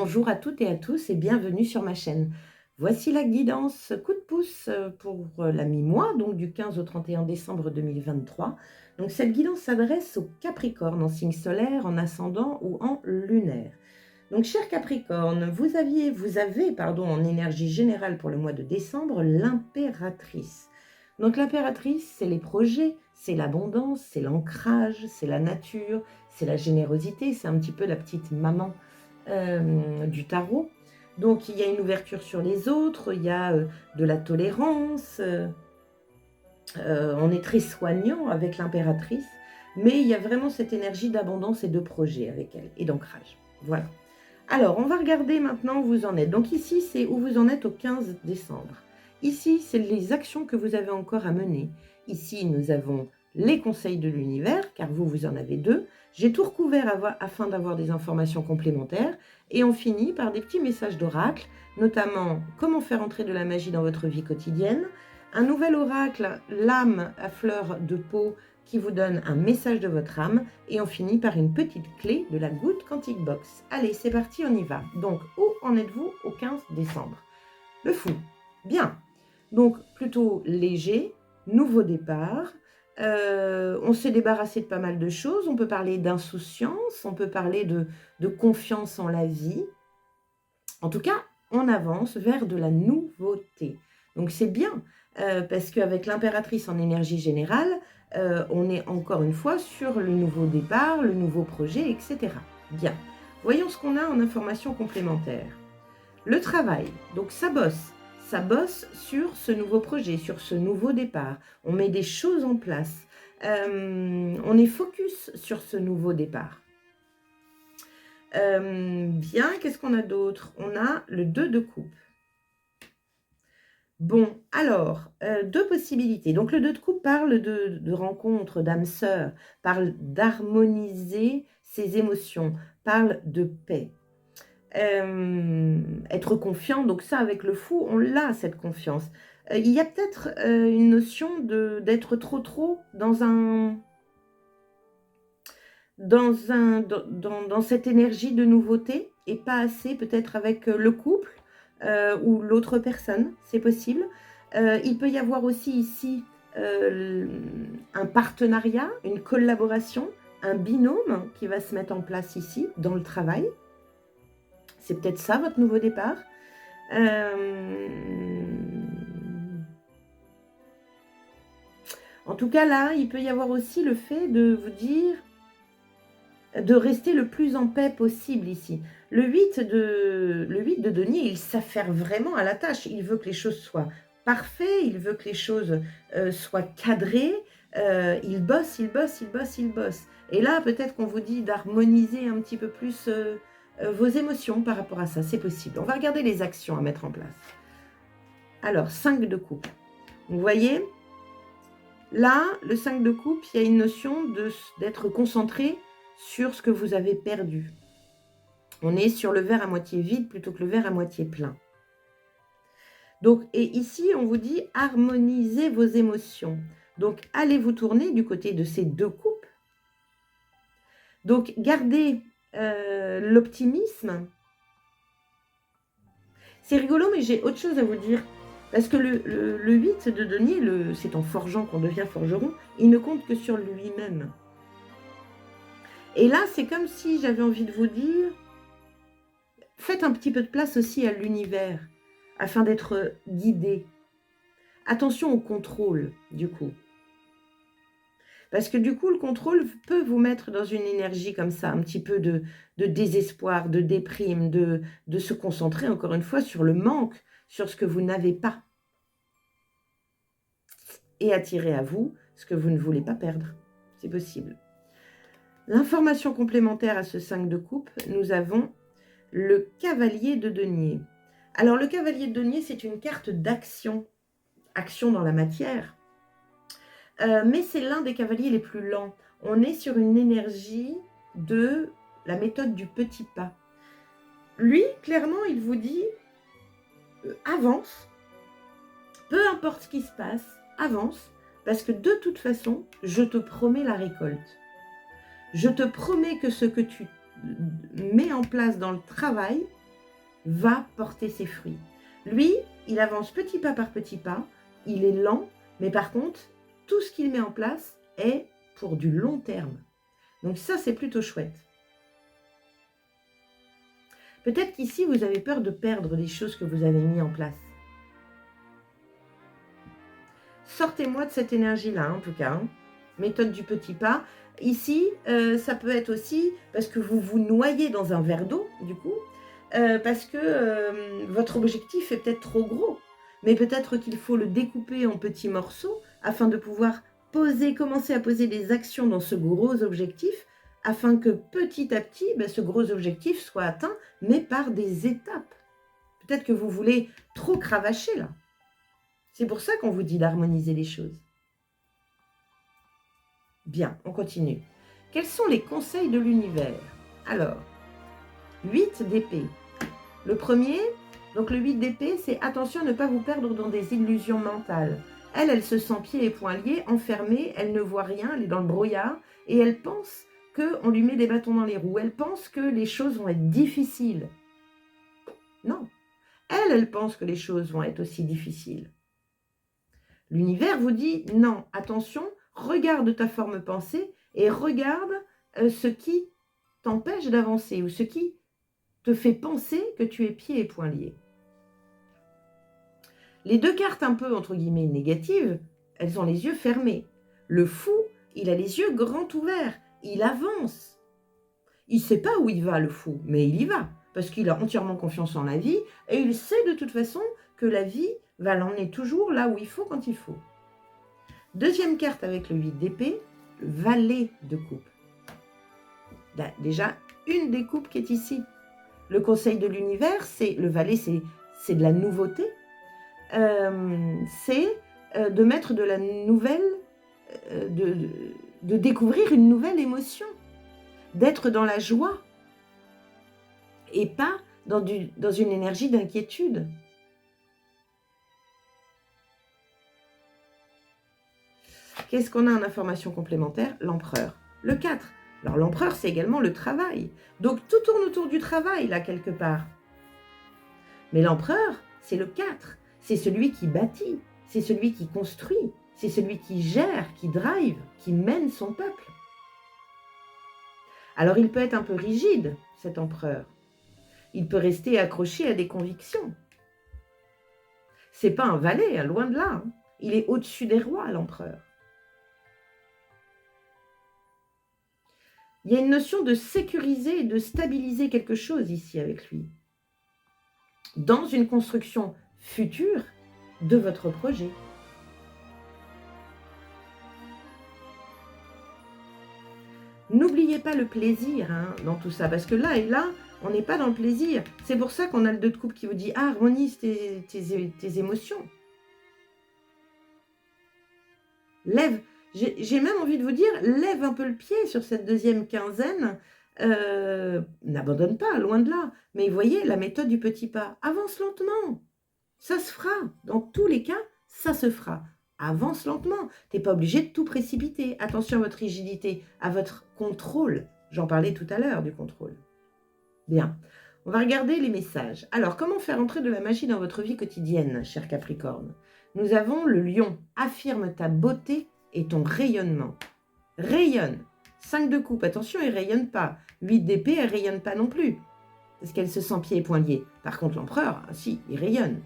Bonjour à toutes et à tous et bienvenue sur ma chaîne. Voici la guidance coup de pouce pour la mi-mois, donc du 15 au 31 décembre 2023. Donc cette guidance s'adresse aux Capricornes en signe solaire, en ascendant ou en lunaire. Donc cher Capricorne, vous avez en énergie générale pour le mois de décembre l'impératrice. Donc l'impératrice, c'est les projets, c'est l'abondance, c'est l'ancrage, c'est la nature, c'est la générosité, c'est un petit peu la petite maman du tarot. Donc il y a une ouverture sur les autres, il y a de la tolérance, on est très soignant avec l'impératrice, mais il y a vraiment cette énergie d'abondance et de projet avec elle, et d'ancrage. Voilà. Alors, on va regarder maintenant où vous en êtes. Donc ici, c'est où vous en êtes au 15 décembre. Ici, c'est les actions que vous avez encore à mener. Ici, nous avons les conseils de l'univers, car vous en avez deux. J'ai tout recouvert afin d'avoir des informations complémentaires. Et on finit par des petits messages d'oracle, notamment comment faire entrer de la magie dans votre vie quotidienne. Un nouvel oracle, l'âme à fleur de peau, qui vous donne un message de votre âme. Et on finit par une petite clé de la Good Quantic Box. Allez, c'est parti, on y va. Donc, où en êtes-vous au 15 décembre? Le fou. Bien. Donc, plutôt léger, nouveau départ. On s'est débarrassé de pas mal de choses. On peut parler d'insouciance, on peut parler de confiance en la vie. En tout cas, on avance vers de la nouveauté. Donc, c'est bien, parce qu'avec l'impératrice en énergie générale, on est encore une fois sur le nouveau départ, le nouveau projet, etc. Bien. Voyons ce qu'on a en informations complémentaires. Le travail, donc ça bosse sur ce nouveau projet, sur ce nouveau départ. On met des choses en place. On est focus sur ce nouveau départ. Bien, qu'est-ce qu'on a d'autre? On a le 2 de coupe. Bon, alors, deux possibilités. Donc, le 2 de coupe parle de rencontre, d'âme sœur, parle d'harmoniser ses émotions, parle de paix. Être confiant, donc ça, avec le fou, on l'a, cette confiance. Il y a peut-être une notion d'être trop dans cette énergie de nouveauté et pas assez peut-être avec le couple ou l'autre personne, c'est possible. Il peut y avoir aussi ici un partenariat, une collaboration, un binôme qui va se mettre en place ici dans le travail. C'est peut-être ça votre nouveau départ. En tout cas là, il peut y avoir aussi le fait de vous dire de rester le plus en paix possible ici. Le 8 de denier, il s'affaire vraiment à la tâche. Il veut que les choses soient parfaites, il veut que les choses soient cadrées. Il bosse. Et là, peut-être qu'on vous dit d'harmoniser un petit peu plus vos émotions par rapport à ça. C'est possible. On va regarder les actions à mettre en place. Alors, 5 de coupe. Vous voyez, là, le 5 de coupe, il y a une notion d'être concentré sur ce que vous avez perdu. On est sur le verre à moitié vide plutôt que le verre à moitié plein. Donc, et ici, on vous dit harmonisez vos émotions. Donc, allez vous tourner du côté de ces deux coupes. Donc, gardez l'optimisme. C'est rigolo, mais j'ai autre chose à vous dire. Parce que le 8 de denier, c'est en forgeant qu'on devient forgeron, il ne compte que sur lui-même. Et là, c'est comme si j'avais envie de vous dire, faites un petit peu de place aussi à l'univers, afin d'être guidé. Attention au contrôle, du coup. Parce que du coup, le contrôle peut vous mettre dans une énergie comme ça, un petit peu de désespoir, de déprime, de se concentrer encore une fois sur le manque, sur ce que vous n'avez pas. Et attirer à vous ce que vous ne voulez pas perdre. C'est possible. L'information complémentaire à ce 5 de coupe, nous avons le cavalier de denier. Alors, le cavalier de denier, c'est une carte d'action, action dans la matière. Mais c'est l'un des cavaliers les plus lents. On est sur une énergie de la méthode du petit pas. Lui, clairement, il vous dit avance, peu importe ce qui se passe, avance, parce que de toute façon, je te promets la récolte. Je te promets que ce que tu mets en place dans le travail va porter ses fruits. Lui, il avance petit pas par petit pas, il est lent, mais par contre, tout ce qu'il met en place est pour du long terme. Donc ça, c'est plutôt chouette. Peut-être qu'ici, vous avez peur de perdre des choses que vous avez mis en place. Sortez-moi de cette énergie-là, en tout cas. Hein. Méthode du petit pas. Ici, ça peut être aussi parce que vous vous noyez dans un verre d'eau, du coup, parce que votre objectif est peut-être trop gros. Mais peut-être qu'il faut le découper en petits morceaux afin de pouvoir commencer à poser des actions dans ce gros objectif afin que petit à petit, ce gros objectif soit atteint, mais par des étapes. Peut-être que vous voulez trop cravacher là. C'est pour ça qu'on vous dit d'harmoniser les choses. Bien, on continue. Quels sont les conseils de l'univers? Alors, 8 d'épée. Le premier, donc le 8 d'épée, c'est attention à ne pas vous perdre dans des illusions mentales. Elle se sent pieds et poings liés, enfermée, elle ne voit rien, elle est dans le brouillard, et elle pense qu'on lui met des bâtons dans les roues. Elle pense que les choses vont être difficiles. Non. Elle pense que les choses vont être aussi difficiles. L'univers vous dit non, attention, regarde ta forme pensée et regarde ce qui t'empêche d'avancer ou ce qui te fait penser que tu es pieds et poings liés. Les deux cartes un peu, entre guillemets, négatives, elles ont les yeux fermés. Le fou, il a les yeux grands ouverts, il avance. Il ne sait pas où il va, le fou, mais il y va, parce qu'il a entièrement confiance en la vie et il sait de toute façon que la vie va l'emmener toujours là où il faut quand il faut. Deuxième carte avec le 8 d'épée, le valet de coupe. Déjà, une des coupes qui est ici. Le conseil de l'univers, c'est le valet, c'est de la nouveauté. C'est de mettre de la nouvelle, de découvrir une nouvelle émotion, d'être dans la joie et pas dans une énergie d'inquiétude. Qu'est-ce qu'on a en information complémentaire? L'empereur. Le 4. Alors l'empereur, c'est également le travail. Donc tout tourne autour du travail, là, quelque part. Mais l'empereur, c'est le 4. C'est celui qui bâtit, c'est celui qui construit, c'est celui qui gère, qui drive, qui mène son peuple. Alors il peut être un peu rigide, cet empereur. Il peut rester accroché à des convictions. C'est pas un valet, loin de là. Hein. Il est au-dessus des rois, l'empereur. Il y a une notion de sécuriser et de stabiliser quelque chose ici avec lui. Dans une construction future de votre projet. N'oubliez pas le plaisir dans tout ça, parce que là, on n'est pas dans le plaisir. C'est pour ça qu'on a le 2 de coupe qui vous dit harmonise tes émotions. Lève. J'ai même envie de vous dire, lève un peu le pied sur cette deuxième quinzaine. N'abandonne pas, loin de là. Mais voyez, la méthode du petit pas. Avance lentement. Ça se fera. Dans tous les cas, ça se fera. Avance lentement. Tu n'es pas obligé de tout précipiter. Attention à votre rigidité, à votre contrôle. J'en parlais tout à l'heure du contrôle. Bien. On va regarder les messages. Alors, comment faire entrer de la magie dans votre vie quotidienne, cher Capricorne? Nous avons le lion. Affirme ta beauté et ton rayonnement. Rayonne. 5 de coupe, attention, elle ne rayonne pas. 8 d'épée, elle ne rayonne pas non plus. Parce qu'elle se sent pieds et poings liés. Par contre, l'empereur, si, il rayonne.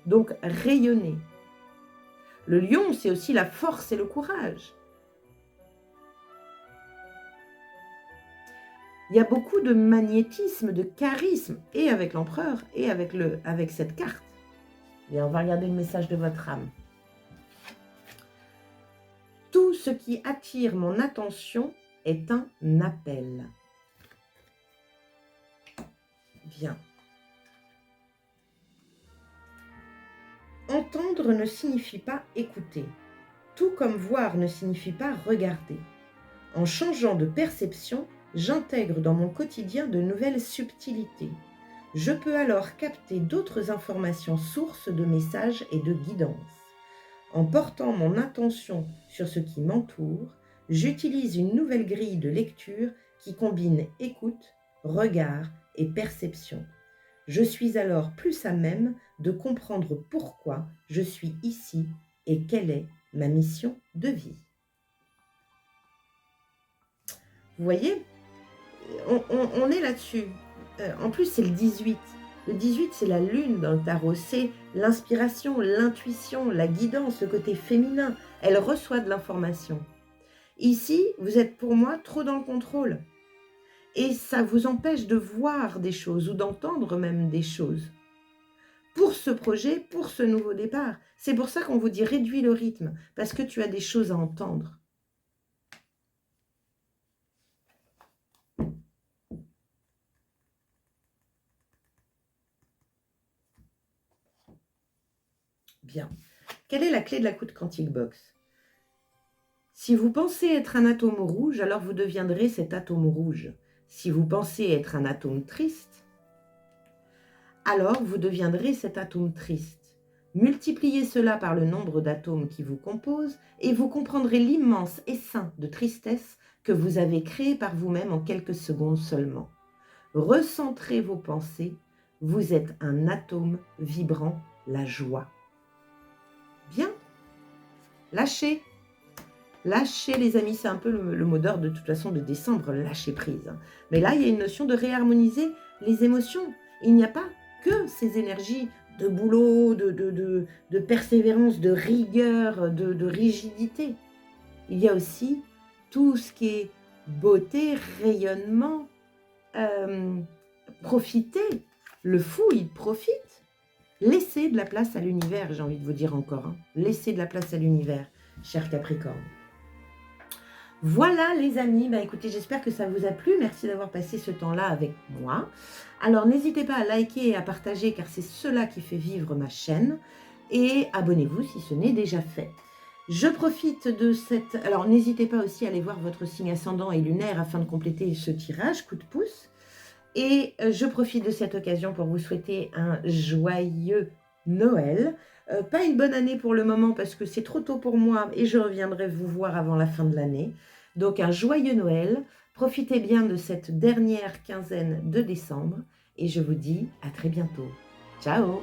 Donc, rayonner. Le lion, c'est aussi la force et le courage. Il y a beaucoup de magnétisme, de charisme, et avec l'empereur, et avec cette carte. Et on va regarder le message de votre âme. Tout ce qui attire mon attention est un appel. Bien. Entendre ne signifie pas écouter, tout comme voir ne signifie pas regarder. En changeant de perception, j'intègre dans mon quotidien de nouvelles subtilités. Je peux alors capter d'autres informations sources de messages et de guidance. En portant mon attention sur ce qui m'entoure, j'utilise une nouvelle grille de lecture qui combine écoute, regard et perception. Je suis alors plus à même de comprendre pourquoi je suis ici et quelle est ma mission de vie. Vous voyez, on est là-dessus. En plus, c'est le 18. Le 18, c'est la lune dans le tarot. C'est l'inspiration, l'intuition, la guidance, le côté féminin. Elle reçoit de l'information. Ici, vous êtes pour moi trop dans le contrôle. Et ça vous empêche de voir des choses ou d'entendre même des choses. Pour ce projet, pour ce nouveau départ. C'est pour ça qu'on vous dit réduis le rythme, parce que tu as des choses à entendre. Bien. Quelle est la clé de la Coude Quantique Box? Si vous pensez être un atome rouge, alors vous deviendrez cet atome rouge. Si vous pensez être un atome triste, alors vous deviendrez cet atome triste. Multipliez cela par le nombre d'atomes qui vous composent et vous comprendrez l'immense essaim de tristesse que vous avez créé par vous-même en quelques secondes seulement. Recentrez vos pensées, vous êtes un atome vibrant la joie. Bien, lâchez. Lâchez les amis, c'est un peu le mot d'ordre de toute façon de décembre, lâcher prise. Mais là, il y a une notion de réharmoniser les émotions. Il n'y a pas que ces énergies de boulot, de persévérance, de rigueur, de rigidité. Il y a aussi tout ce qui est beauté, rayonnement, profiter. Le fou, il profite. Laissez de la place à l'univers, j'ai envie de vous dire encore. Hein. Laissez de la place à l'univers, cher Capricorne. Voilà les amis, bah écoutez, j'espère que ça vous a plu. Merci d'avoir passé ce temps-là avec moi. Alors n'hésitez pas à liker et à partager car c'est cela qui fait vivre ma chaîne. Et abonnez-vous si ce n'est déjà fait. Je profite de cette... Alors n'hésitez pas aussi à aller voir votre signe ascendant et lunaire afin de compléter ce tirage, coup de pouce. Et je profite de cette occasion pour vous souhaiter un joyeux Noël. Pas une bonne année pour le moment parce que c'est trop tôt pour moi et je reviendrai vous voir avant la fin de l'année. Donc un joyeux Noël. Profitez bien de cette dernière quinzaine de décembre et je vous dis à très bientôt. Ciao!